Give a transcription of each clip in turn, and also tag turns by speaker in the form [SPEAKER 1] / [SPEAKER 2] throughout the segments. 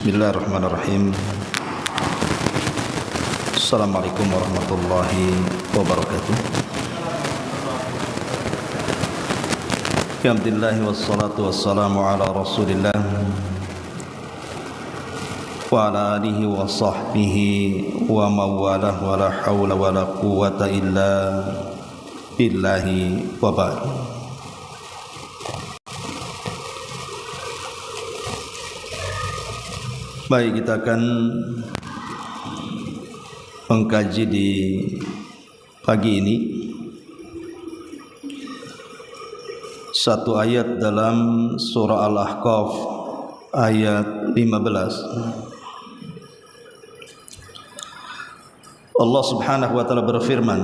[SPEAKER 1] Bismillahirrahmanirrahim. Assalamualaikum warahmatullahi wabarakatuh. Alhamdulillah wassalatu wassalamu ala Rasulillah wa ala alihi wa sahbihi wa mawalah wa la hawla wa la quwwata illa billahi wa ba'd. Baik, kita akan mengkaji di pagi ini satu ayat dalam surah Al-Ahqaf ayat 15. Allah Subhanahu wa taala berfirman,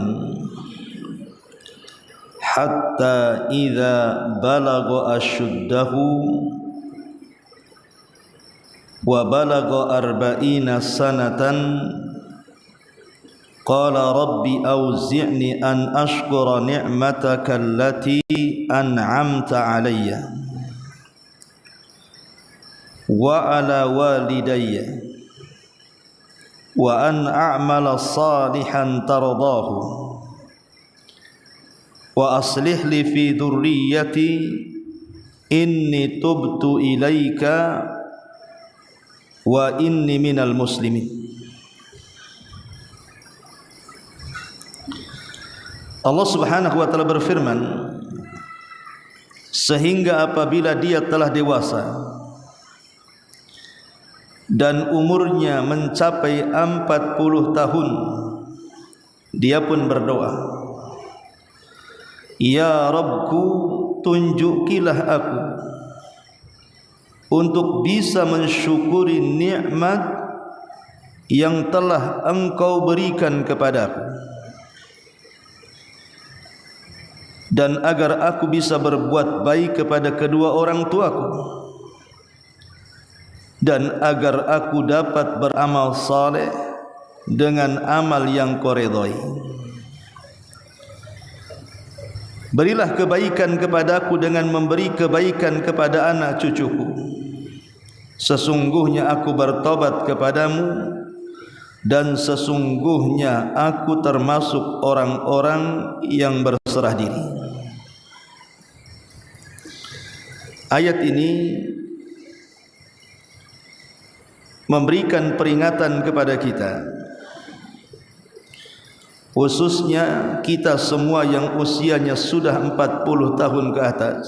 [SPEAKER 1] hatta idza balagha asyuddahu wa balagha arba'ina sanatan qala rabbi auzi'ni an ashkura ni'mataka allati an'amta alayya wa ala walidayya wa an a'mala salihan tardahu wa aslih li fi dhurriyyati inni tubtu ilaika wa inni minal muslimin. Allah Subhanahu wa taala berfirman, sehingga apabila dia telah dewasa dan umurnya mencapai 40 tahun, dia pun berdoa, ya Rabbku, tunjukilah aku untuk bisa mensyukuri nikmat yang telah Engkau berikan kepadaku, dan agar aku bisa berbuat baik kepada kedua orang tuaku, dan agar aku dapat beramal saleh dengan amal yang Kau ridhai. Berilah kebaikan kepadaku dengan memberi kebaikan kepada anak cucuku. Sesungguhnya aku bertobat kepadamu, dan sesungguhnya aku termasuk orang-orang yang berserah diri. Ayat ini memberikan peringatan kepada kita, khususnya kita semua yang usianya sudah 40 tahun ke atas,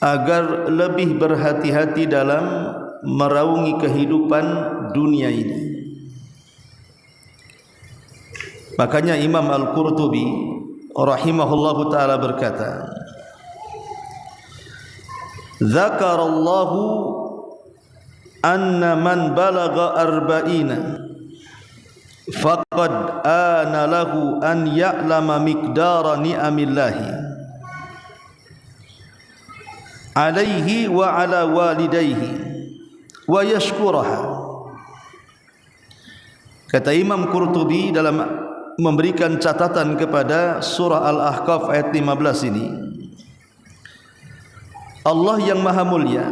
[SPEAKER 1] agar lebih berhati-hati dalam meraungi kehidupan dunia ini. Makanya Imam Al-Qurtubi rahimahullahu ta'ala berkata, Zakarallahu anna man balagha arba'ina faqad ana lahu an ya'lama miqdara ni'amillahi alaihi wa ala walidayhi wa yashkuraha. Kata Imam Qurtubi dalam memberikan catatan kepada surah Al-Ahqaf ayat 15 ini, Allah yang Maha Mulia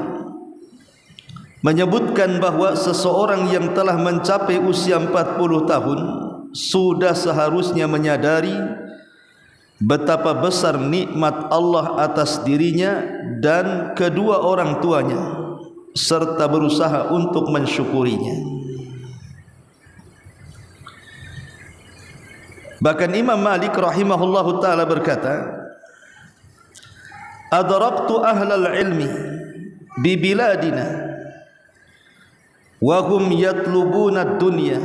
[SPEAKER 1] menyebutkan bahwa seseorang yang telah mencapai usia 40 tahun sudah seharusnya menyadari betapa besar nikmat Allah atas dirinya dan kedua orang tuanya, serta berusaha untuk mensyukurinya. Bahkan Imam Malik rahimahullahu ta'ala berkata, adraktu ahlal ilmi bi biladina wa hum yatlubuna ad-dunya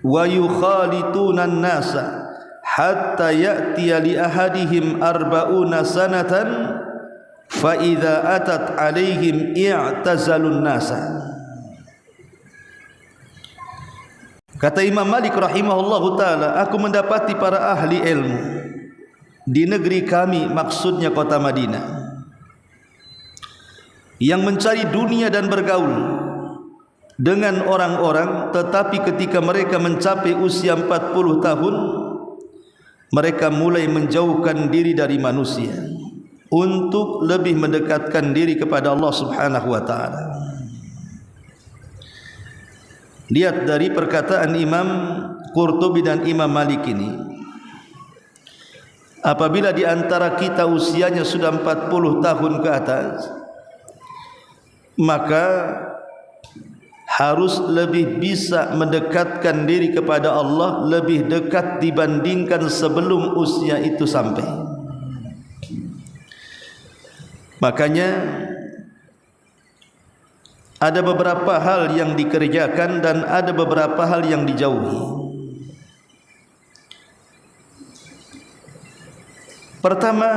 [SPEAKER 1] wa yukhalituna an-nasa hatta ya'tiya li ahadihim arba'una sanatan fa idza atat alaihim i'tazalun nasa. Kata Imam Malik rahimahullahu taala, aku mendapati para ahli ilmu di negeri kami, maksudnya kota Madinah, yang mencari dunia dan bergaul dengan orang-orang, tetapi ketika mereka mencapai usia 40 tahun mereka mulai menjauhkan diri dari manusia, untuk lebih mendekatkan diri kepada Allah Subhanahu wa taala. Lihat dari perkataan Imam Qurtubi dan Imam Malik ini, apabila di antara kita usianya sudah 40 tahun ke atas, maka harus lebih bisa mendekatkan diri kepada Allah lebih dekat dibandingkan sebelum usia itu sampai. Makanya ada beberapa hal yang dikerjakan dan ada beberapa hal yang dijauhi. Pertama,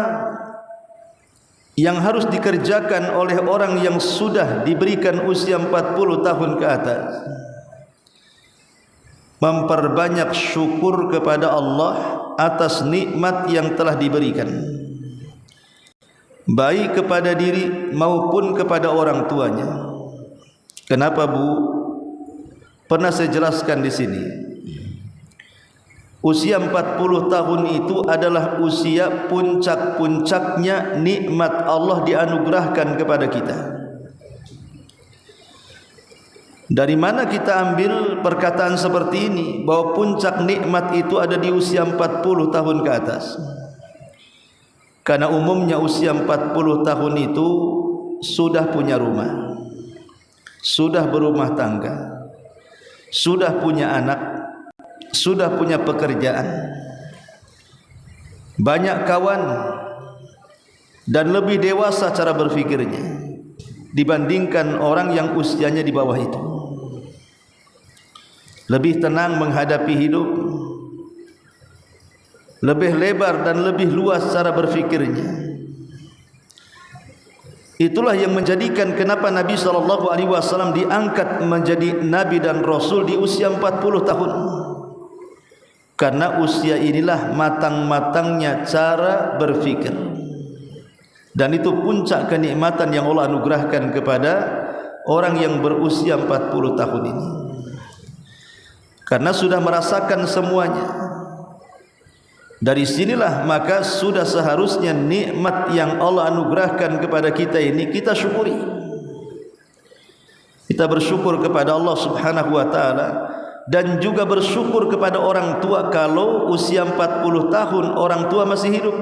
[SPEAKER 1] yang harus dikerjakan oleh orang yang sudah diberikan usia 40 tahun ke atas, memperbanyak syukur kepada Allah atas nikmat yang telah diberikan, baik kepada diri maupun kepada orang tuanya. Kenapa, Bu? Pernah saya jelaskan di sini. Usia 40 tahun itu adalah usia puncak-puncaknya nikmat Allah dianugerahkan kepada kita. Dari mana kita ambil perkataan seperti ini, bahwa puncak nikmat itu ada di usia 40 tahun ke atas? Karena umumnya usia 40 tahun itu sudah punya rumah, sudah berumah tangga, sudah punya anak, sudah punya pekerjaan, banyak kawan, dan lebih dewasa cara berfikirnya dibandingkan orang yang usianya di bawah itu. Lebih tenang menghadapi hidup, lebih lebar dan lebih luas cara berfikirnya. Itulah yang menjadikan kenapa Nabi SAW diangkat menjadi Nabi dan Rasul di usia 40 tahun. Karena usia inilah matang-matangnya cara berfikir. Dan itu puncak kenikmatan yang Allah anugerahkan kepada orang yang berusia 40 tahun ini. Karena sudah merasakan semuanya. Dari sinilah maka sudah seharusnya nikmat yang Allah anugerahkan kepada kita ini kita syukuri. Kita bersyukur kepada Allah Subhanahu wa taala dan juga bersyukur kepada orang tua kalau usia 40 tahun orang tua masih hidup.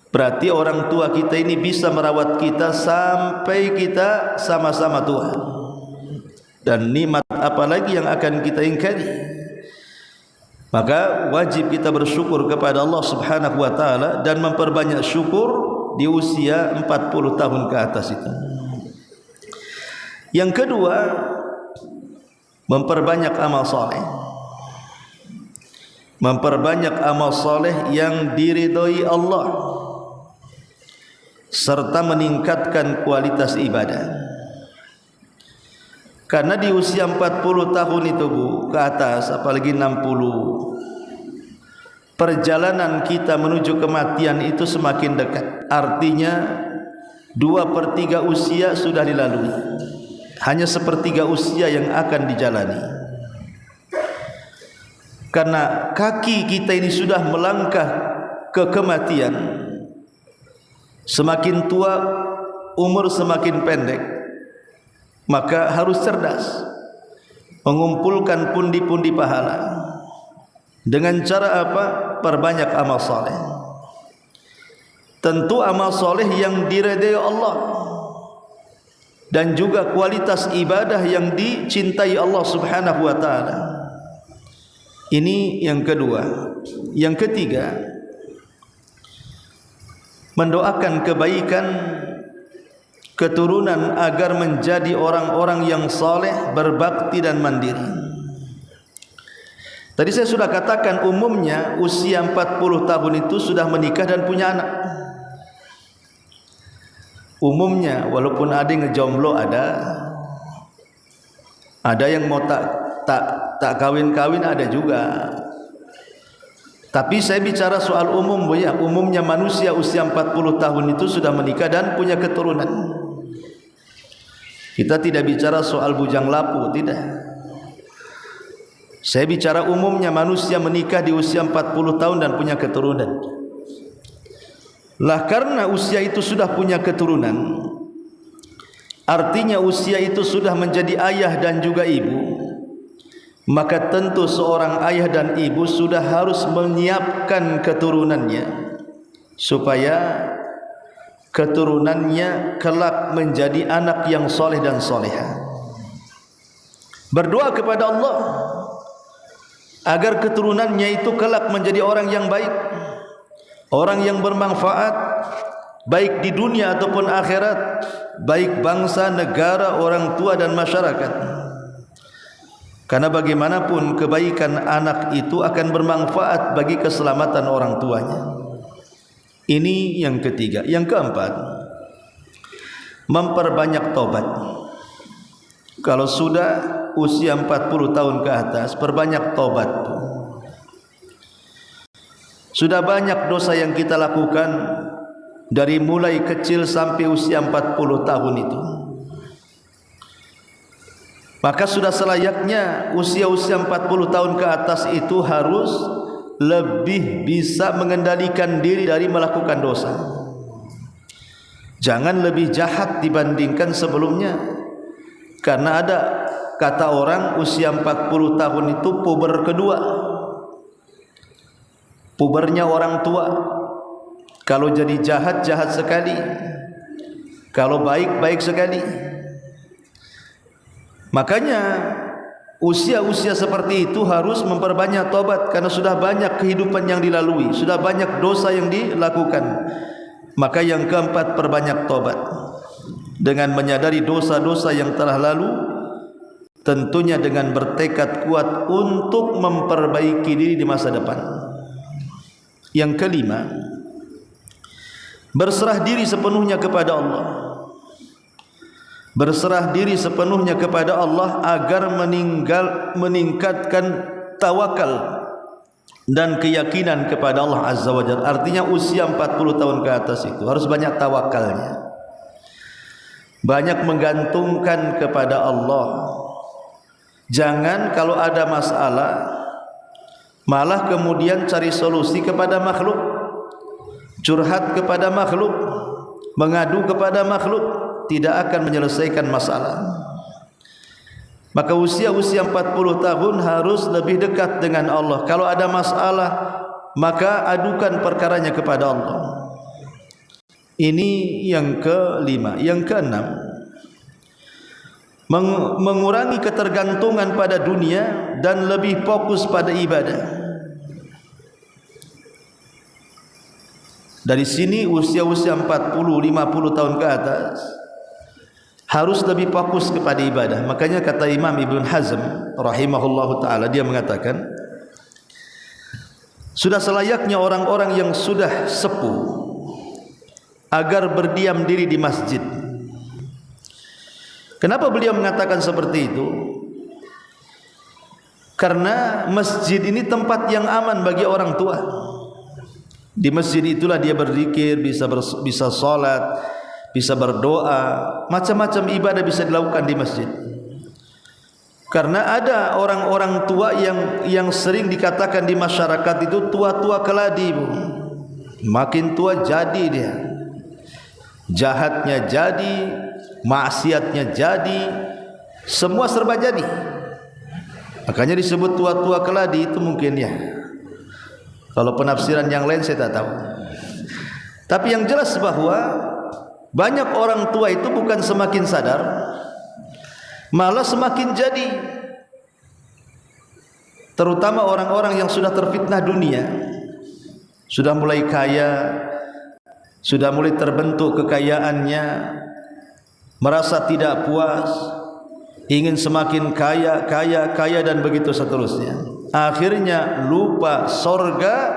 [SPEAKER 1] Berarti orang tua kita ini bisa merawat kita sampai kita sama-sama tua. Dan nikmat apa lagi yang akan kita ingkari? Maka wajib kita bersyukur kepada Allah Subhanahu wa taala dan memperbanyak syukur di usia 40 tahun ke atas itu. Yang kedua, memperbanyak amal saleh. Memperbanyak amal saleh yang diridhai Allah serta meningkatkan kualitas ibadah. Karena di usia 40 tahun itu, Bu, ke atas, apalagi 60, perjalanan kita menuju kematian itu semakin dekat. Artinya 2/3 usia sudah dilalui, hanya 1/3 usia yang akan dijalani. Karena kaki kita ini sudah melangkah ke kematian, semakin tua umur semakin pendek, maka harus cerdas mengumpulkan pundi-pundi pahala. Dengan cara apa? Perbanyak amal soleh. Tentu amal soleh yang diridai Allah dan juga kualitas ibadah yang dicintai Allah Subhanahu wa taala. Ini yang kedua. Yang ketiga, mendoakan kebaikan keturunan agar menjadi orang-orang yang saleh, berbakti dan mandiri. Tadi saya sudah katakan umumnya usia 40 tahun itu sudah menikah dan punya anak. Umumnya, walaupun ada yang ngejomblo, ada yang mau tak kawin-kawin, ada juga. Tapi saya bicara soal umum, Bu, ya. Umumnya manusia usia 40 tahun itu sudah menikah dan punya keturunan. Kita tidak bicara soal bujang lapuk, tidak. Saya bicara umumnya manusia menikah di usia 40 tahun dan punya keturunan. Lah karena usia itu sudah punya keturunan, artinya usia itu sudah menjadi ayah dan juga ibu, maka tentu seorang ayah dan ibu sudah harus menyiapkan keturunannya supaya keturunannya kelak menjadi anak yang soleh dan soleha. Berdoa kepada Allah agar keturunannya itu kelak menjadi orang yang baik, orang yang bermanfaat baik di dunia ataupun akhirat, baik bangsa, negara, orang tua dan masyarakat. Karena bagaimanapun kebaikan anak itu akan bermanfaat bagi keselamatan orang tuanya. Ini yang ketiga. Yang keempat, memperbanyak taubat. Kalau sudah usia 40 tahun ke atas, perbanyak taubat. Sudah banyak dosa yang kita lakukan dari mulai kecil sampai usia 40 tahun itu. Maka sudah selayaknya usia-usia 40 tahun ke atas itu harus lebih bisa mengendalikan diri dari melakukan dosa. Jangan lebih jahat dibandingkan sebelumnya. Karena ada kata orang usia 40 tahun itu puber kedua. Pubernya orang tua. Kalau jadi jahat, jahat sekali. Kalau baik, baik sekali. Makanya usia-usia seperti itu harus memperbanyak taubat, karena sudah banyak kehidupan yang dilalui, sudah banyak dosa yang dilakukan. Maka yang keempat, perbanyak taubat dengan menyadari dosa-dosa yang telah lalu, tentunya dengan bertekad kuat untuk memperbaiki diri di masa depan. Yang kelima, berserah diri sepenuhnya kepada Allah. Berserah diri sepenuhnya kepada Allah agar meningkatkan tawakal dan keyakinan kepada Allah Azza wa Jalla. Artinya usia 40 tahun ke atas itu harus banyak tawakalnya, banyak menggantungkan kepada Allah. Jangan kalau ada masalah malah kemudian cari solusi kepada makhluk, curhat kepada makhluk, mengadu kepada makhluk, tidak akan menyelesaikan masalah. Maka usia-usia 40 tahun harus lebih dekat dengan Allah. Kalau ada masalah, maka adukan perkaranya kepada Allah. Ini yang kelima. Yang keenam, mengurangi ketergantungan pada dunia dan lebih fokus pada ibadah. Dari sini usia-usia 40-50 tahun ke atas harus lebih fokus kepada ibadah. Makanya kata Imam Ibn Hazm rahimahullahu ta'ala, dia mengatakan sudah selayaknya orang-orang yang sudah sepuh agar berdiam diri di masjid. Kenapa beliau mengatakan seperti itu? Karena masjid ini tempat yang aman bagi orang tua. Di masjid itulah dia berzikir, bisa salat, bisa berdoa, macam-macam ibadah bisa dilakukan di masjid. Karena ada orang-orang tua yang sering dikatakan di masyarakat itu tua-tua keladi, Bu. Makin tua jadi dia, jahatnya jadi, maksiatnya jadi, semua serba jadi. Makanya disebut tua-tua keladi itu mungkin ya. Kalau penafsiran yang lain saya tak tahu. Tapi yang jelas bahwa banyak orang tua itu bukan semakin sadar, malah semakin jadi. Terutama orang-orang yang sudah terfitnah dunia, sudah mulai kaya, sudah mulai terbentuk kekayaannya, merasa tidak puas, ingin semakin kaya, kaya, kaya dan begitu seterusnya. Akhirnya lupa sorga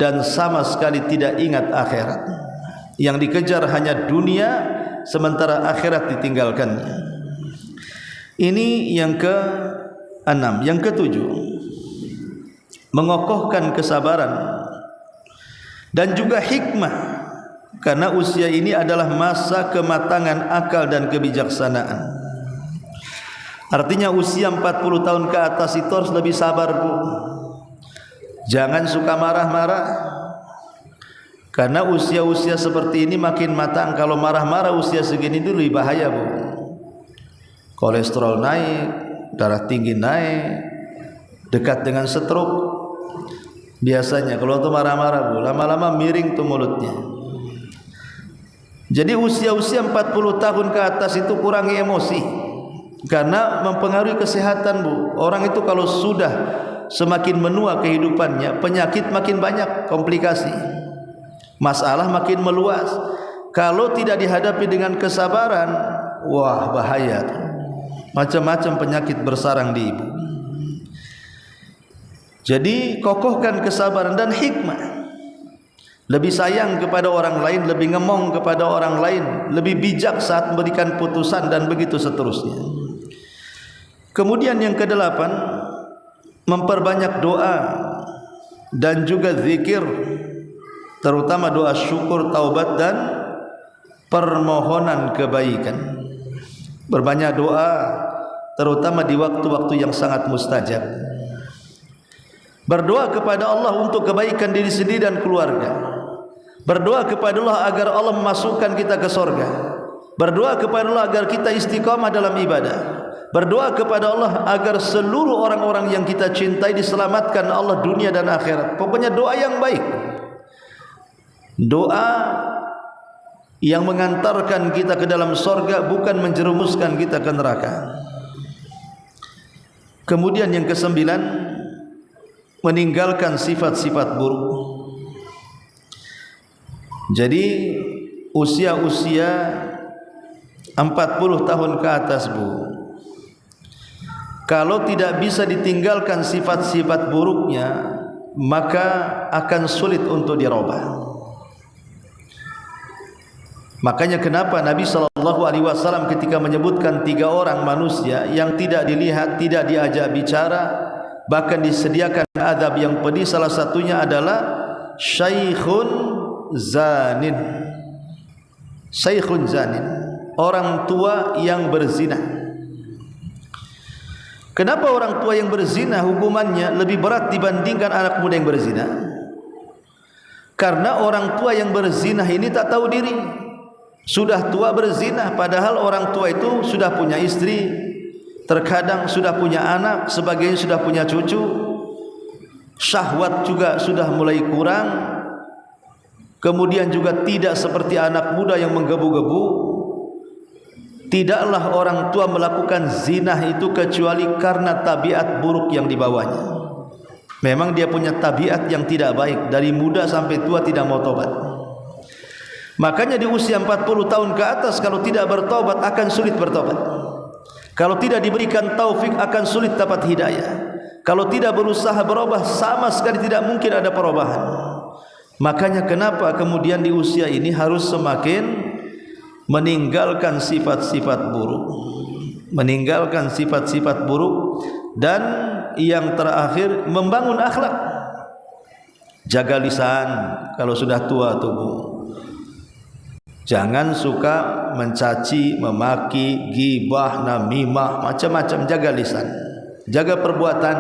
[SPEAKER 1] dan sama sekali tidak ingat akhirat. Yang dikejar hanya dunia, sementara akhirat ditinggalkannya. Ini yang ke-6. Yang ke-7, mengokohkan kesabaran dan juga hikmah, karena usia ini adalah masa kematangan akal dan kebijaksanaan. Artinya usia 40 tahun ke atas itu harus lebih sabar, Bu. Jangan suka marah-marah. Karena usia-usia seperti ini makin matang. Kalau marah-marah usia segini itu lebih bahaya, Bu. Kolesterol naik, darah tinggi naik, dekat dengan stroke. Biasanya kalau tuh marah-marah, Bu, lama-lama miring tuh mulutnya. Jadi usia-usia 40 tahun ke atas itu kurangi emosi, karena mempengaruhi kesehatan, Bu. Orang itu kalau sudah semakin menua kehidupannya, penyakit makin banyak, komplikasi, masalah makin meluas. Kalau tidak dihadapi dengan kesabaran, wah bahaya, macam-macam penyakit bersarang di ibu. Jadi kokohkan kesabaran dan hikmah. Lebih sayang kepada orang lain, lebih ngemong kepada orang lain, lebih bijak saat memberikan putusan, dan begitu seterusnya. Kemudian yang kedelapan, memperbanyak doa dan juga zikir, terutama doa syukur, taubat, dan permohonan kebaikan. Berbanyak doa, terutama di waktu-waktu yang sangat mustajab. Berdoa kepada Allah untuk kebaikan diri sendiri dan keluarga. Berdoa kepada Allah agar Allah memasukkan kita ke surga. Berdoa kepada Allah agar kita istiqamah dalam ibadah. Berdoa kepada Allah agar seluruh orang-orang yang kita cintai diselamatkan Allah dunia dan akhirat. Pokoknya doa yang baik, doa yang mengantarkan kita ke dalam surga, bukan menjerumuskan kita ke neraka. Kemudian yang kesembilan, meninggalkan sifat-sifat buruk. Jadi usia-usia 40 tahun ke atas, Bu, kalau tidak bisa ditinggalkan sifat-sifat buruknya, maka akan sulit untuk dirubah. Makanya kenapa Nabi SAW ketika menyebutkan 3 orang manusia yang tidak dilihat, tidak diajak bicara, bahkan disediakan azab yang pedih, salah satunya adalah syaikhun zanin. Syaikhun zanin, orang tua yang berzina. Kenapa orang tua yang berzina hukumannya lebih berat dibandingkan anak muda yang berzina? Karena orang tua yang berzina ini tak tahu diri, sudah tua berzina, padahal orang tua itu sudah punya istri, terkadang sudah punya anak, sebagainya sudah punya cucu, syahwat juga sudah mulai kurang. Kemudian juga tidak seperti anak muda yang menggebu-gebu. Tidaklah orang tua melakukan zina itu kecuali karena tabiat buruk yang dibawanya. Memang dia punya tabiat yang tidak baik, dari muda sampai tua tidak mau tobat. Makanya di usia 40 tahun ke atas kalau tidak bertobat akan sulit bertobat. Kalau tidak diberikan taufik akan sulit dapat hidayah. Kalau tidak berusaha berubah sama sekali tidak mungkin ada perubahan. Makanya kenapa kemudian di usia ini harus semakin meninggalkan sifat-sifat buruk, meninggalkan sifat-sifat buruk, dan yang terakhir membangun akhlak. Jaga lisan kalau sudah tua tubuh. Jangan suka mencaci, memaki, ghibah, namimah, macam-macam. Jaga lisan, jaga perbuatan.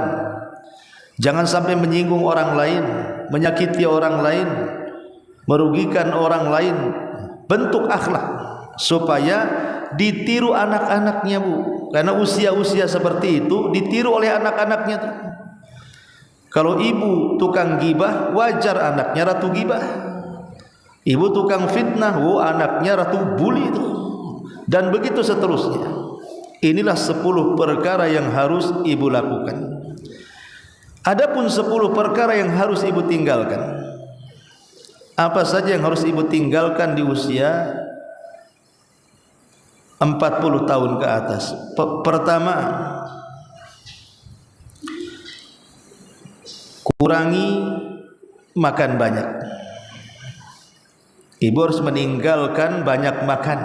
[SPEAKER 1] Jangan sampai menyinggung orang lain, menyakiti orang lain, merugikan orang lain. Bentuk akhlak supaya ditiru anak-anaknya, Bu. Karena usia-usia seperti itu ditiru oleh anak-anaknya tuh. Kalau ibu tukang gibah, wajar anaknya ratu gibah. Ibu tukang fitnah, anaknya ratu bully itu. Dan begitu seterusnya. Inilah 10 perkara yang harus ibu lakukan. Adapun 10 perkara yang harus ibu tinggalkan. Apa saja yang harus ibu tinggalkan di usia 40 tahun ke atas? Pertama, kurangi makan banyak. Ibu harus meninggalkan banyak makan.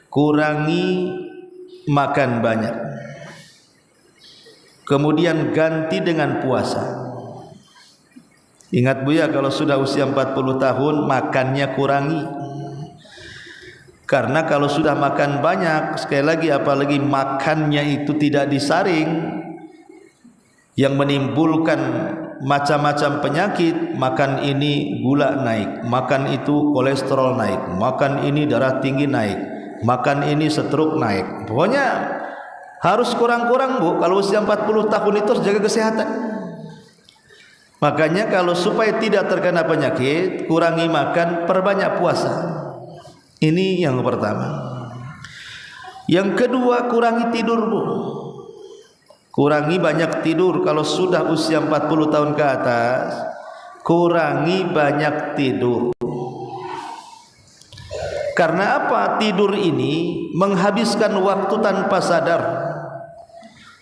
[SPEAKER 1] Kurangi makan banyak. Kemudian ganti dengan puasa. Ingat Bu ya, kalau sudah usia 40 tahun makannya kurangi. Karena kalau sudah makan banyak, sekali lagi apalagi makannya itu tidak disaring, yang menimbulkan macam-macam penyakit, makan ini gula naik, makan itu kolesterol naik, makan ini darah tinggi naik, makan ini stroke naik. Pokoknya harus kurang-kurang Bu, kalau usia 40 tahun itu harus jaga kesehatan. Makanya kalau supaya tidak terkena penyakit, kurangi makan, perbanyak puasa. Ini yang pertama. Yang kedua, kurangi tidur Bu. Kurangi banyak tidur. Kalau sudah usia 40 tahun ke atas, kurangi banyak tidur. Karena apa? Tidur ini menghabiskan waktu tanpa sadar.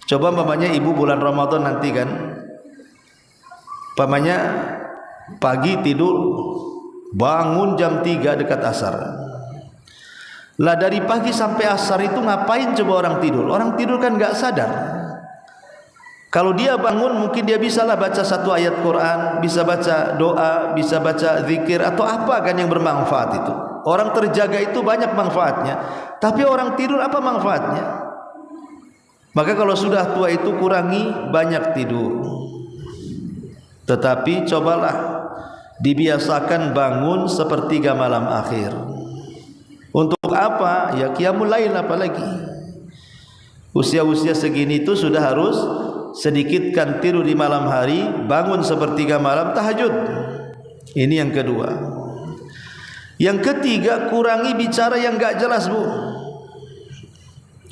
[SPEAKER 1] Coba mamanya ibu bulan Ramadan nanti kan, mamanya pagi tidur, bangun jam 3 dekat asar. Lah dari pagi sampai asar itu ngapain coba orang tidur? Orang tidur kan gak sadar. Kalau dia bangun mungkin dia bisalah baca satu ayat Quran, bisa baca doa, bisa baca zikir atau apa kan yang bermanfaat itu. Orang terjaga itu banyak manfaatnya. Tapi orang tidur apa manfaatnya? Maka kalau sudah tua itu kurangi banyak tidur. Tetapi cobalah dibiasakan bangun sepertiga malam akhir. Untuk apa? Ya qiyamul lail apalagi. Usia-usia segini itu sudah harus sedikitkan tidur di malam hari, bangun sepertiga malam tahajud. Ini yang kedua. Yang ketiga, kurangi bicara yang gak jelas Bu.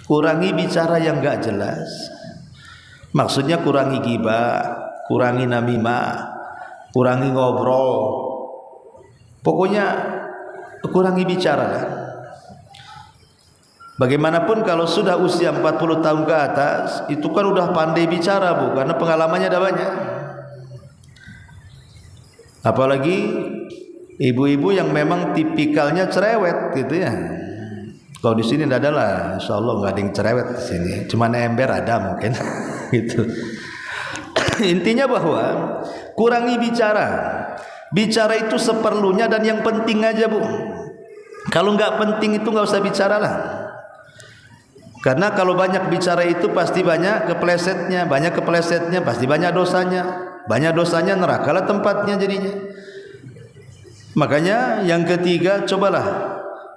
[SPEAKER 1] Kurangi bicara yang gak jelas. Maksudnya kurangi ghibah, kurangi namimah, kurangi ngobrol. Pokoknya kurangi bicara lah. Bagaimanapun kalau sudah usia 40 tahun ke atas, itu kan udah pandai bicara Bu, karena pengalamannya ada banyak. Apalagi ibu-ibu yang memang tipikalnya cerewet gitu ya. Kalau di sini tidak ada lah, insya Allah nggak ada yang cerewet di sini. Cuma ember ada mungkin, gitu. Intinya bahwa kurangi bicara. Bicara itu seperlunya dan yang penting aja Bu. Kalau nggak penting itu nggak usah bicara lah. Karena kalau banyak bicara itu pasti banyak keplesetnya, pasti banyak dosanya nerakalah tempatnya jadinya. Makanya yang ketiga, cobalah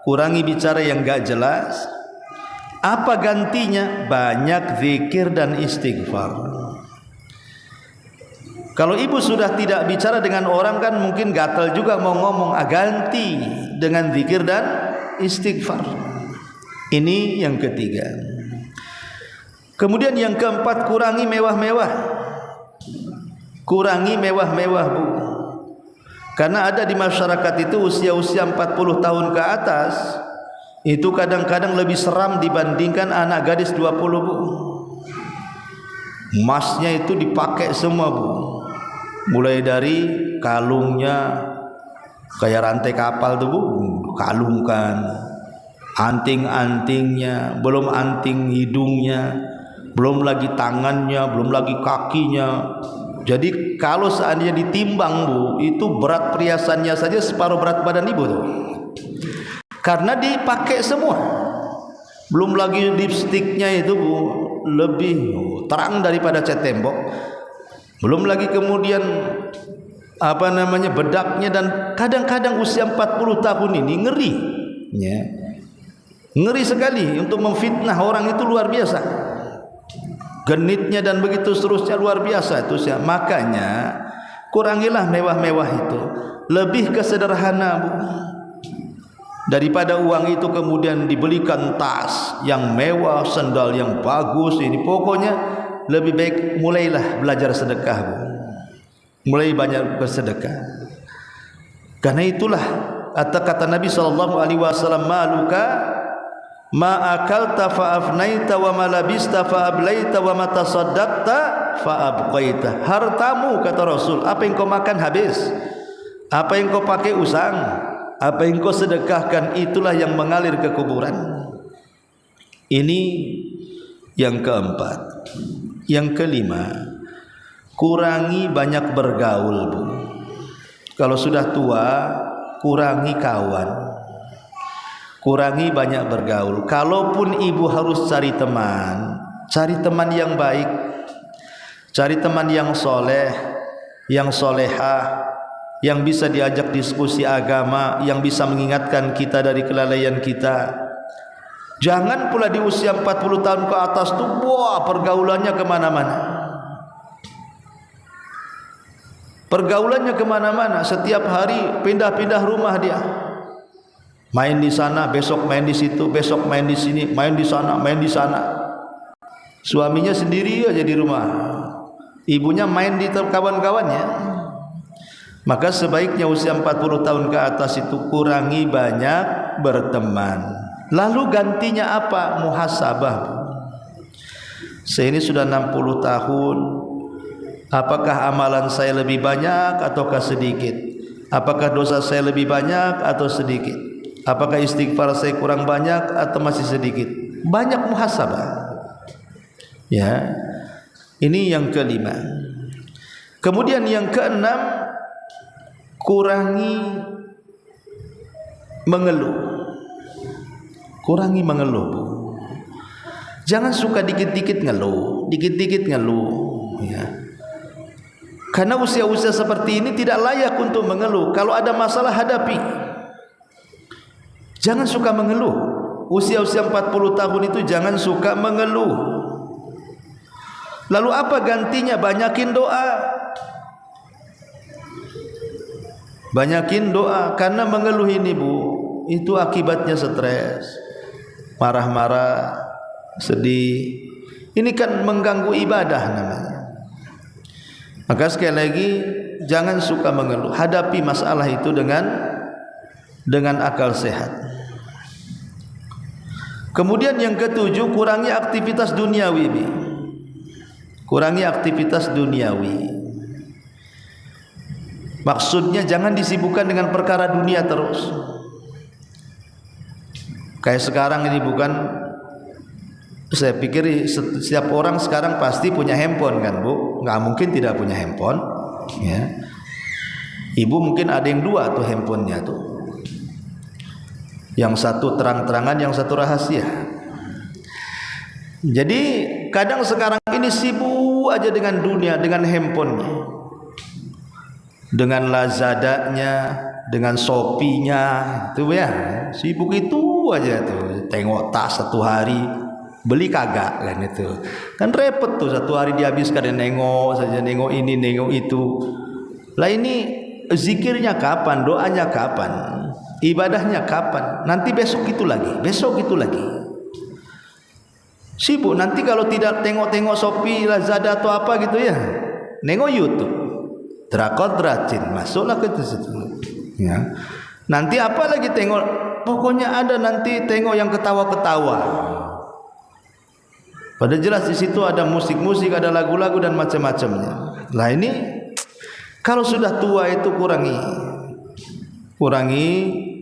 [SPEAKER 1] kurangi bicara yang gak jelas. Apa gantinya? Banyak zikir dan istighfar. Kalau ibu sudah tidak bicara dengan orang kan mungkin gatal juga mau ngomong, ganti dengan zikir dan istighfar. Ini yang ketiga. Kemudian yang keempat, kurangi mewah-mewah. Kurangi mewah-mewah Bu. Karena ada di masyarakat itu usia-usia 40 tahun ke atas itu kadang-kadang lebih seram dibandingkan anak gadis 20 Bu. Emasnya itu dipakai semua Bu. Mulai dari kalungnya kayak rantai kapal tuh Bu, kalungkan, anting-antingnya, belum anting hidungnya, belum lagi tangannya, belum lagi kakinya. Jadi kalau seandainya ditimbang Bu, itu berat perhiasannya saja separuh berat badan ibu tuh. Karena dipakai semua. Belum lagi lipstiknya itu Bu, lebih terang daripada cat tembok. Belum lagi kemudian bedaknya, dan kadang-kadang usia 40 tahun ini ngeri. Ya. Ngeri sekali untuk memfitnah orang itu luar biasa. Genitnya dan begitu seterusnya luar biasa itu. Makanya kurangilah mewah-mewah itu. Lebih ke sederhana Bu. Daripada uang itu kemudian dibelikan tas yang mewah, sandal yang bagus, ini pokoknya lebih baik mulailah belajar sedekah Bu. Mulai banyak bersedekah. Karena itulah kata Nabi SAW, maluka ma akalta fa afnaita wa ma labista fa ablaita wa ma tasaddaqta fa abqaita. Hartamu, kata Rasul, apa yang kau makan habis, apa yang kau pakai usang, apa yang kau sedekahkan itulah yang mengalir ke kuburan. Ini yang keempat. Yang kelima, kurangi banyak bergaul Bu. Kalau sudah tua, kurangi kawan. Kurangi banyak bergaul. Kalaupun ibu harus cari teman yang baik, cari teman yang soleh, yang solehah, yang bisa diajak diskusi agama, yang bisa mengingatkan kita dari kelalaian kita. Jangan pula di usia 40 tahun ke atas tuh, wah pergaulannya kemana-mana. Pergaulannya kemana-mana, setiap hari pindah-pindah rumah dia. Main di sana, besok main di situ, besok main di sini, main di sana, main di sana. Suaminya sendiri aja di rumah, ibunya main di kawan-kawannya. Maka sebaiknya usia 40 tahun ke atas itu kurangi banyak berteman. Lalu gantinya apa? Muhasabah. Saya ini sudah 60 tahun, apakah amalan saya lebih banyak ataukah sedikit? Apakah dosa saya lebih banyak atau sedikit? Apakah istighfar saya kurang banyak atau masih sedikit? Banyak muhasabah. Ya, ini yang kelima. Kemudian yang keenam, kurangi mengeluh. Kurangi mengeluh. Jangan suka dikit-dikit ngeluh, dikit-dikit ngeluh. Ya. Karena usia-usia seperti ini tidak layak untuk mengeluh. Kalau ada masalah hadapi. Jangan suka mengeluh. Usia-usia 40 tahun itu jangan suka mengeluh. Lalu apa gantinya? Banyakin doa. Banyakin doa. Karena mengeluh ini Bu, itu akibatnya stres, marah-marah, sedih. Ini kan mengganggu ibadah namanya. Maka sekali lagi, jangan suka mengeluh. Hadapi masalah itu dengan akal sehat. Kemudian yang ketujuh, kurangi aktivitas duniawi. Kurangi aktivitas duniawi. Maksudnya jangan disibukkan dengan perkara dunia terus. Kayak sekarang ini bukan, saya pikir setiap orang sekarang pasti punya handphone kan Bu? Nggak mungkin tidak punya handphone. Ya. Ibu mungkin ada yang dua tuh handphonenya tuh. Yang satu terang-terangan, yang satu rahasia. Jadi kadang sekarang ini sibuk aja dengan dunia, dengan handphonenya, dengan Lazadanya, dengan Shopee-nya, itu ya, sibuk itu aja tuh. Tengok tas satu hari, beli kagak kan itu. Kan repot tuh, satu hari dihabiskan nengok saja, nengok ini, nengok itu. Lah ini zikirnya kapan, doanya kapan, ibadahnya kapan? Nanti besok itu lagi, besok itu lagi. Sibuk nanti kalau tidak tengok-tengok Shopee, Lazada atau apa gitu ya, nengok YouTube, drakor dracin, masuklah ke situ. Ya. Nanti apa lagi tengok? Pokoknya ada nanti tengok yang ketawa-ketawa. Padahal jelas di situ ada musik-musik, ada lagu-lagu dan macam-macamnya. Lah ini kalau sudah tua itu kurangi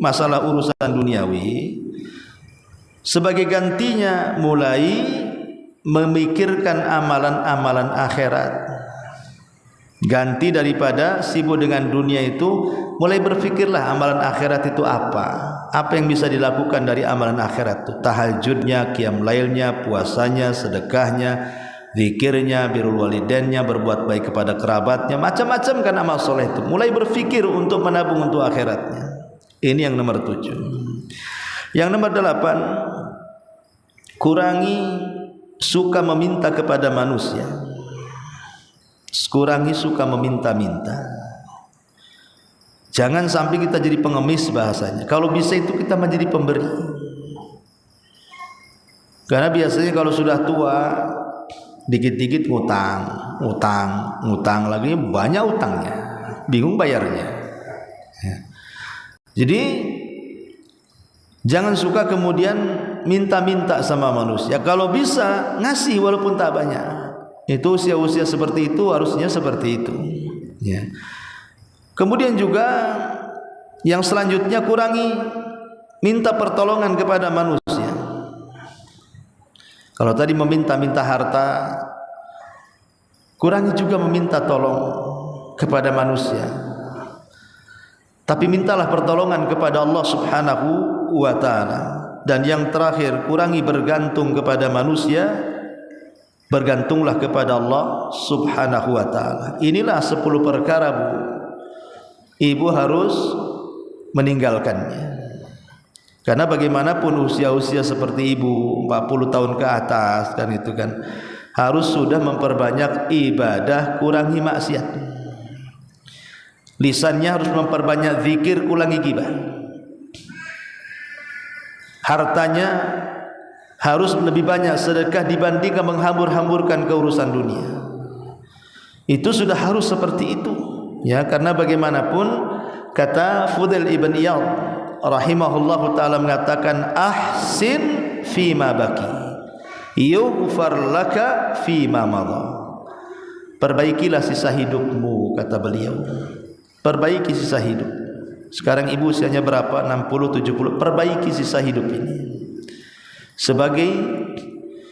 [SPEAKER 1] masalah urusan duniawi. Sebagai gantinya mulai memikirkan amalan-amalan akhirat. Ganti daripada sibuk dengan dunia itu, mulai berfikirlah amalan akhirat itu apa. Apa yang bisa dilakukan dari amalan akhirat itu? Tahajudnya, qiyam lailnya, puasanya, sedekahnya, zikirnya, birrul walidainnya, berbuat baik kepada kerabatnya, macam-macam kan amal soleh itu. Mulai berfikir untuk menabung untuk akhiratnya. Ini yang nomor 7. Yang nomor 8, kurangi suka meminta kepada manusia. Kurangi suka meminta-minta. Jangan sampai kita jadi pengemis bahasanya. Kalau bisa itu kita menjadi pemberi. Karena biasanya kalau sudah tua, dikit-dikit ngutang lagi, banyak utangnya, bingung bayarnya. Jadi jangan suka kemudian minta-minta sama manusia. Kalau bisa ngasih walaupun tak banyak. Itu usia-usia seperti itu harusnya seperti itu. Ya. Kemudian juga yang selanjutnya, kurangi minta pertolongan kepada manusia. Kalau tadi meminta-minta harta, kurangi juga meminta tolong kepada manusia. Tapi mintalah pertolongan kepada Allah Subhanahu wa ta'ala. Dan yang terakhir, kurangi bergantung kepada manusia. bergantunglah kepada Allah Subhanahu wa ta'ala. Inilah 10 perkara Bu, ibu harus meninggalkannya. Karena bagaimanapun usia-usia seperti ibu 40 tahun ke atas kan itu kan harus sudah memperbanyak ibadah, kurangi maksiat. Lisannya harus memperbanyak zikir, kurangi ghibah. Hartanya harus lebih banyak sedekah dibandingkan menghambur-hamburkan ke urusan dunia. Itu sudah harus seperti itu. Ya, karena bagaimanapun kata Fudail ibn Iyad rahimahullahu taala mengatakan ahsin fima baki yughfar laka fima madha. Perbaikilah sisa hidupmu, kata beliau. Perbaiki sisa hidup. Sekarang ibu usianya berapa? 60, 70. Perbaiki sisa hidup ini. Sebagai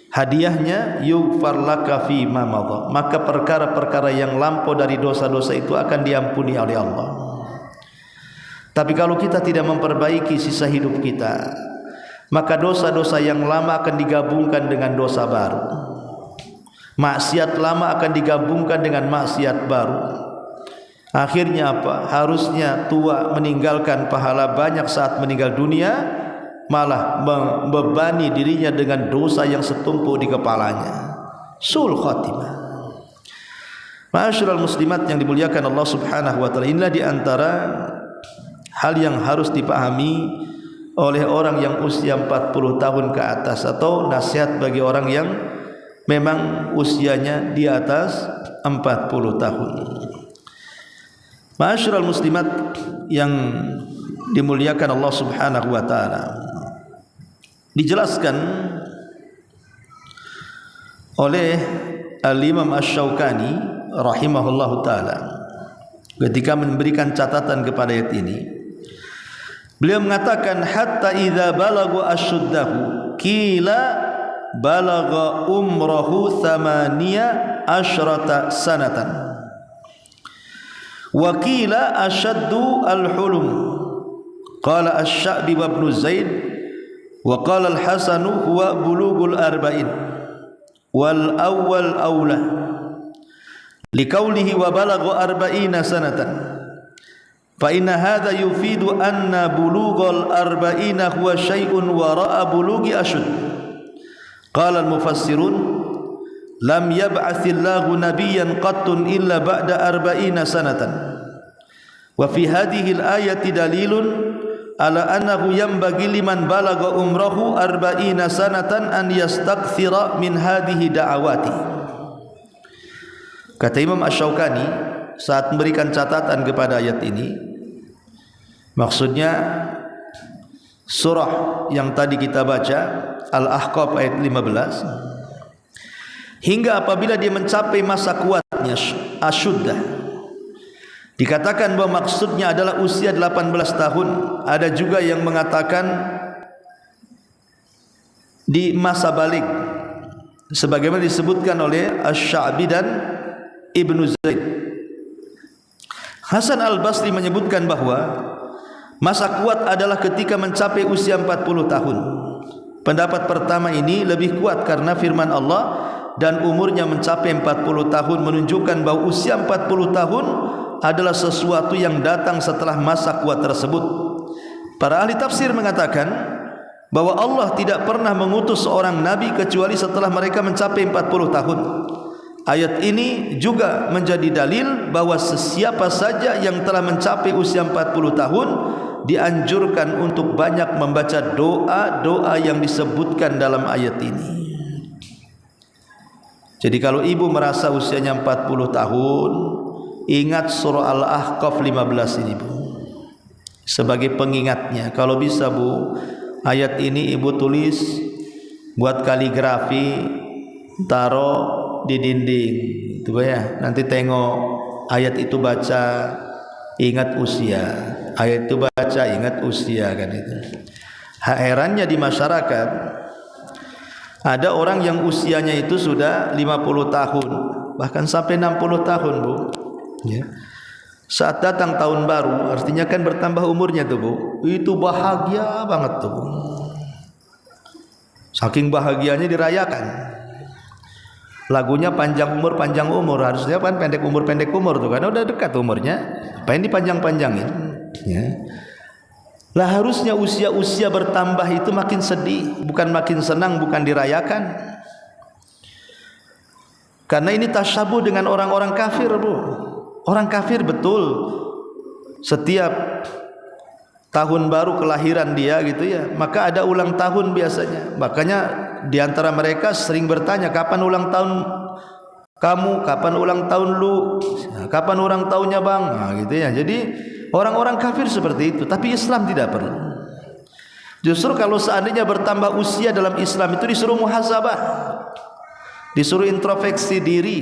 [SPEAKER 1] hadiahnya yughfar laka fima madha. Maka perkara-perkara yang lampau dari dosa-dosa itu akan diampuni oleh Allah. Tapi kalau kita tidak memperbaiki sisa hidup kita, maka dosa-dosa yang lama akan digabungkan dengan dosa baru. Maksiat lama akan digabungkan dengan maksiat baru. Akhirnya apa? Harusnya tua meninggalkan pahala banyak saat meninggal dunia, malah membebani dirinya dengan dosa yang setumpuk di kepalanya. Sul khatimah. Ma'asyiral muslimat yang dimuliakan Allah Subhanahu wa taala, inilah di antara hal yang harus dipahami oleh orang yang usia 40 tahun ke atas, atau nasihat bagi orang yang memang usianya di atas 40 tahun. Ma'asyiral muslimat yang dimuliakan Allah Subhanahu wa taala, dijelaskan oleh Al-Imam Asy-Syaukani rahimahullahu taala ketika memberikan catatan kepada ayat ini. Beliau mengatakan hatta idza balagu asyuddahu qila balagha umrahu 18 sanatan wa qila ashaddu al-hulum. Qala Asy-Sya'bi wa Ibnu Zaid wa qala Al-Hasan huwa bulughul arba'in wal awwal aula liqaulihi wa balagha arba'ina sanatan fa inna hadha yufidu anna bulughal arba'ina huwa syai'un wara'a bulughi ashud. Qala al-mufassirun lam yab'atsillahu nabiyyan qattun illa ba'da arba'ina sanatan wa fi hadhihi al-ayati dalilun ala annahu yanbaghi liman balagha umrahu arba'ina sanatan an yastakthira min hadhihi da'awati. Kata Imam Asy-Syaukani saat memberikan catatan kepada ayat ini, maksudnya surah yang tadi kita baca Al-Ahqaf ayat 15, hingga apabila dia mencapai masa kuatnya asyuddah. Dikatakan bahwa maksudnya adalah usia 18 tahun. Ada juga yang mengatakan di masa baligh, sebagaimana disebutkan oleh Asy-Sya'bi dan Ibnu Zaid. Hasan Al-Basri menyebutkan bahwa masa kuat adalah ketika mencapai usia 40 tahun. Pendapat pertama ini lebih kuat karena firman Allah dan umurnya mencapai 40 tahun menunjukkan bahwa usia 40 tahun adalah sesuatu yang datang setelah masa kuat tersebut. Para ahli tafsir mengatakan bahwa Allah tidak pernah mengutus seorang nabi kecuali setelah mereka mencapai 40 tahun. Ayat ini juga menjadi dalil bahwa sesiapa saja yang telah mencapai usia 40 tahun dianjurkan untuk banyak membaca doa-doa yang disebutkan dalam ayat ini. Jadi kalau ibu merasa usianya 40 tahun, ingat surah Al-Ahqaf 15 ini Bu, sebagai pengingatnya. Kalau bisa Bu, ayat ini ibu tulis, buat kaligrafi, taruh di dinding itu ya. Nanti tengok ayat itu baca, ingat usia. Ayat itu baca, ingat usia, kan itu. Herannya di masyarakat, ada orang yang usianya itu sudah 50 tahun, bahkan sampai 60 tahun Bu ya. Saat datang tahun baru, artinya kan bertambah umurnya tuh Bu, itu bahagia banget tuh Bu. Saking bahagianya dirayakan. Lagunya panjang umur, harusnya kan pendek umur tuh, karena udah dekat umurnya, apa yang dipanjang-panjangin ya. Lah harusnya usia bertambah itu makin sedih, bukan makin senang, bukan dirayakan. Karena ini tasyabuh dengan orang-orang kafir, Bu. Orang kafir betul, setiap tahun baru kelahiran dia gitu ya, maka ada ulang tahun biasanya. Makanya di antara mereka sering bertanya, kapan ulang tahun kamu, kapan ulang tahun lu, kapan ulang tahunnya bang, nah, gitu ya. Jadi orang-orang kafir seperti itu, tapi Islam tidak perlu. Justru kalau seandainya bertambah usia dalam Islam itu disuruh muhasabah, disuruh introspeksi diri,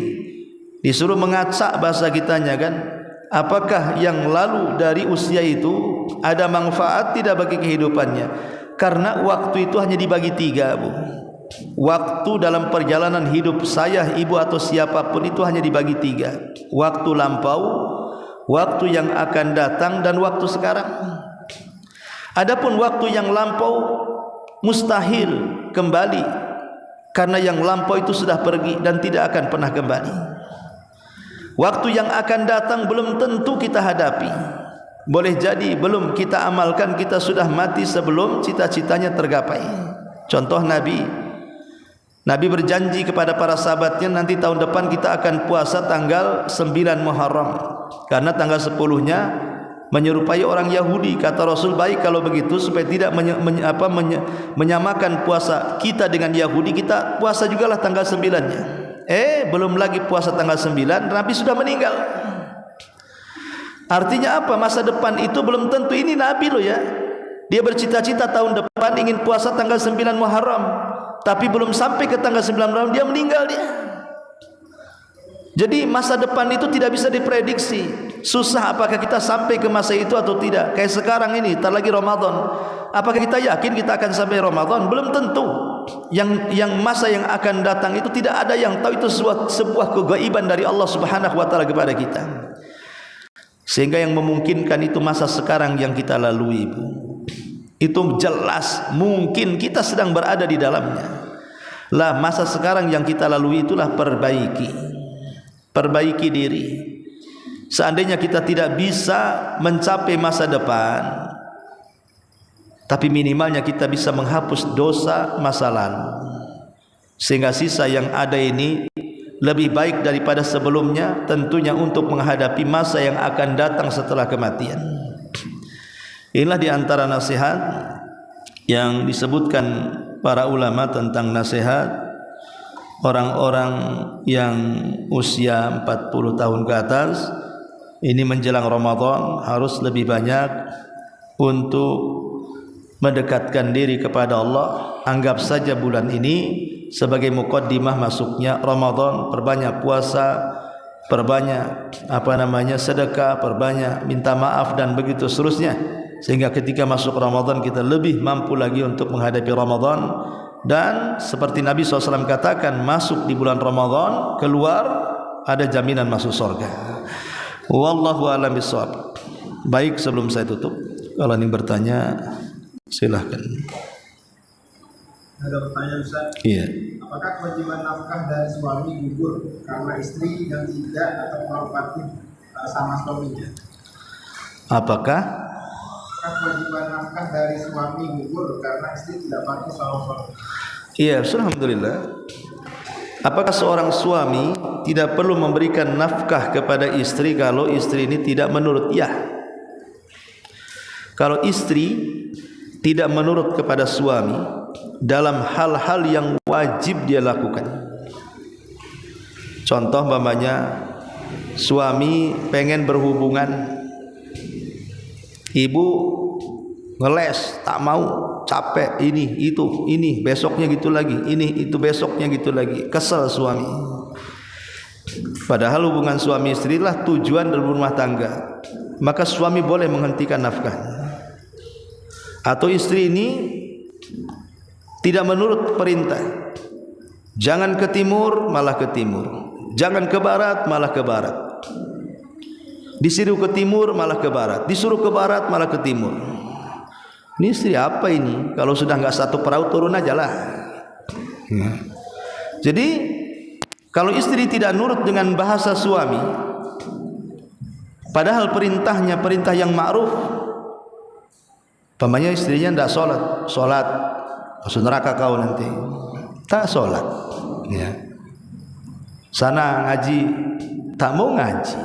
[SPEAKER 1] disuruh mengacak bahasa kitanya kan, apakah yang lalu dari usia itu ada manfaat tidak bagi kehidupannya. Karena waktu itu hanya dibagi 3, Bu. Waktu dalam perjalanan hidup saya, ibu atau siapapun itu hanya dibagi 3. Waktu lampau, waktu yang akan datang, dan waktu sekarang. Adapun waktu yang lampau mustahil kembali, karena yang lampau itu sudah pergi dan tidak akan pernah kembali. Waktu yang akan datang belum tentu kita hadapi. Boleh jadi belum kita amalkan, kita sudah mati sebelum cita-citanya tergapai. Contoh Nabi berjanji kepada para sahabatnya, nanti tahun depan kita akan puasa tanggal 9 Muharram, karena tanggal 10-nya menyerupai orang Yahudi. Kata Rasul, baik kalau begitu, supaya tidak menyamakan puasa kita dengan Yahudi, kita puasa jugalah tanggal 9-nya. Belum lagi puasa tanggal 9, Nabi sudah meninggal. Artinya apa? Masa depan itu belum tentu. Ini Nabi loh ya, dia bercita-cita tahun depan ingin puasa tanggal 9 Muharram, tapi belum sampai ke tanggal 9 Muharram dia meninggal dia. Jadi masa depan itu tidak bisa diprediksi. Susah apakah kita sampai ke masa itu atau tidak. Kayak sekarang ini, tak lagi Ramadan. Apakah kita yakin kita akan sampai Ramadan? Belum tentu. Yang masa yang akan datang itu tidak ada yang tahu. Itu sebuah kegaiban dari Allah Subhanahu wa taala kepada kita. Sehingga yang memungkinkan itu masa sekarang yang kita lalui, Bu. Itu jelas mungkin kita sedang berada di dalamnya. Lah masa sekarang yang kita lalui itulah perbaiki diri. Seandainya kita tidak bisa mencapai masa depan, tapi minimalnya kita bisa menghapus dosa masa lalu, sehingga sisa yang ada ini lebih baik daripada sebelumnya, tentunya untuk menghadapi masa yang akan datang setelah kematian. Inilah diantara nasihat yang disebutkan para ulama tentang nasihat orang-orang yang usia 40 tahun ke atas. Ini menjelang Ramadan harus lebih banyak untuk mendekatkan diri kepada Allah. Anggap saja bulan ini sebagai muqaddimah masuknya Ramadan. Perbanyak puasa, perbanyak sedekah, perbanyak minta maaf, dan begitu seterusnya, sehingga ketika masuk Ramadan kita lebih mampu lagi untuk menghadapi Ramadan. Dan seperti Nabi SAW katakan, masuk di bulan Ramadan, keluar ada jaminan masuk surga. Wallahu a'lam bishawab. Baik, sebelum saya tutup, kalau ingin bertanya silahkan.
[SPEAKER 2] Ada pertanyaan, Ustaz?
[SPEAKER 1] Iya.
[SPEAKER 2] Apakah kewajiban nafkah dari suami gugur karena istri yang tidak atau merepati sama suaminya?
[SPEAKER 1] Apakah
[SPEAKER 2] kewajiban nafkah dari suami gugur karena istri tidak patuh sama suami?
[SPEAKER 1] Iya, alhamdulillah. Apakah seorang suami tidak perlu memberikan nafkah kepada istri kalau istri ini tidak menurut? Ya. Kalau istri tidak menurut kepada suami dalam hal-hal yang wajib dia lakukan. Contoh umpamanya suami pengen berhubungan, ibu ngeles, tak mau, capek, ini besoknya gitu lagi, itu besoknya gitu lagi, kesel suami. Padahal hubungan suami istri lah tujuan dalam rumah tangga, maka suami boleh menghentikan nafkahnya. Atau istri ini tidak menurut perintah, jangan ke timur malah ke timur, jangan ke barat malah ke barat, disuruh ke timur malah ke barat, disuruh ke barat malah ke timur. Ini istri apa ini? Kalau sudah nggak satu perahu turun aja lah. Jadi Kalau istri tidak nurut dengan bahasa suami, padahal perintahnya perintah yang ma'ruf, pamannya istrinya tidak sholat, masuk neraka kau nanti, tak sholat, ya. Sana ngaji, tak mau ngaji.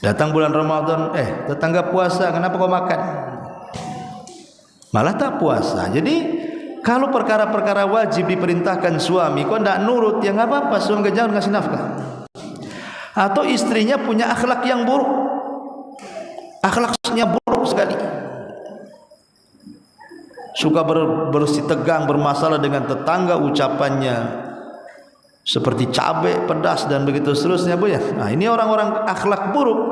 [SPEAKER 1] Datang bulan Ramadan, tetangga puasa, kenapa kau makan? Malah tak puasa. Jadi kalau perkara-perkara wajib diperintahkan suami, kau tidak nurut, ya nggak apa-apa, suami jangan ngasih nafkah. Atau istrinya punya akhlak yang buruk, akhlaknya buruk sekali, suka bersih tegang, bermasalah dengan tetangga, ucapannya seperti cabai, pedas dan begitu seterusnya, Bu ya. Nah, ini orang-orang akhlak buruk.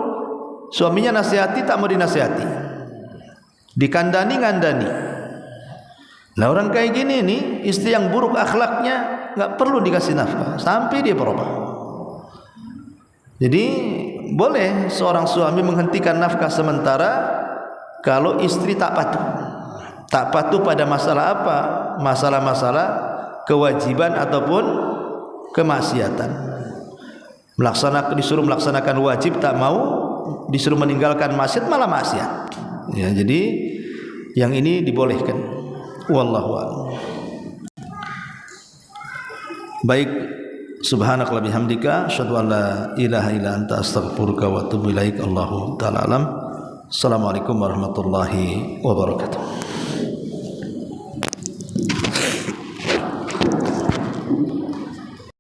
[SPEAKER 1] Suaminya nasihati tak mau dinasihati, dikandani-ngandani. Nah, orang kayak gini nih, istri yang buruk akhlaknya nggak perlu dikasih nafkah sampai dia berubah. Jadi boleh seorang suami menghentikan nafkah sementara kalau istri tak patuh pada masalah apa? Masalah-masalah kewajiban ataupun kemaksiatan. Disuruh melaksanakan wajib tak mau, disuruh meninggalkan maksiat malah maksiat. Ya, jadi yang ini dibolehkan. Wallahu a'lam. Baik, subhanakallahumma bihamdika asyhadu an la ilaha illa anta astaghfiruka wa atubu ilaik. Allahu ta'ala alam. Assalamualaikum warahmatullahi wabarakatuh.